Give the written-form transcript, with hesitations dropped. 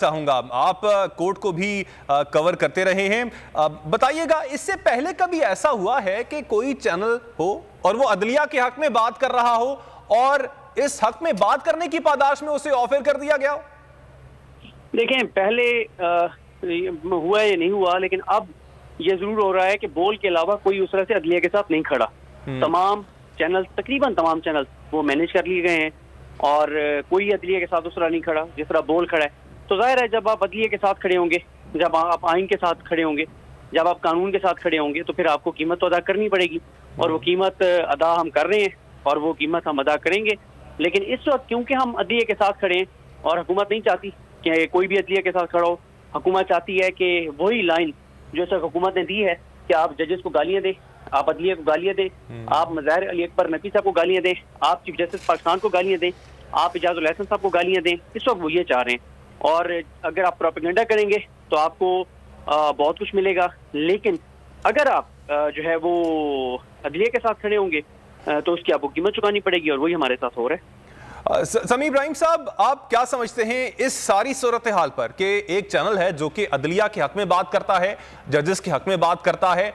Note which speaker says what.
Speaker 1: चाहूंगा आप कोर्ट को भी कवर करते रहे हैं, बताइएगा इससे पहले कभी ऐसा हुआ है कि कोई चैनल हो और वो अदलिया के हक में बात कर रहा हो और इस हक में बात करने की पादाश में उसे ऑफर कर दिया गया हो?
Speaker 2: देखें, पहले हुआ या नहीं हुआ, लेकिन अब ये जरूर हो रहा है कि बोल के अलावा कोई उस तरह से अदलिया के साथ नहीं खड़ा। तमाम चैनल, तकरीबन तमाम चैनल वो मैनेज कर लिए गए हैं और कोई अदलिया के साथ उस तरह नहीं खड़ा जिस तरह बोल खड़ा है। तो जाहिर है जब आप अदलिया के साथ खड़े होंगे, जब आप आइन के साथ खड़े होंगे, जब आप कानून के साथ खड़े होंगे, तो फिर आपको कीमत तो अदा करनी पड़ेगी और वो कीमत अदा हम कर रहे हैं और वो कीमत हम अदा करेंगे। लेकिन इस वक्त क्योंकि हम अदलिया के साथ खड़े हैं और हुकूमत नहीं चाहती कि कोई भी अदलिया के साथ खड़ा हो, हुकूमत चाहती है कि वही लाइन जो सर हुकूमत ने दी है कि आप जजेस को गालियाँ दें, आप अदलिया को गालियाँ दें, आप मज़ाहिर अली अकबर नकी साहब को गालियाँ दें, आप चीफ जस्टिस पाकिस्तान को गालियाँ दें, आप इजाज़ुल हसन साहब को गालियाँ दें। इस वक्त वो ये चाह रहे हैं और अगर आप प्रोपेगेंडा करेंगे तो आपको बहुत कुछ मिलेगा। लेकिन अगर आप जो है वो अदलिया के साथ खड़े होंगे तो उसकी आपको कीमत चुकानी पड़ेगी और वही हमारे साथ हो रहा है।
Speaker 1: समी इब्राहिम साहब, आप क्या समझते हैं इस सारी सूरत हाल पर कि एक चैनल है जो कि अदलिया के हक में बात करता है, जजेस के हक में बात करता है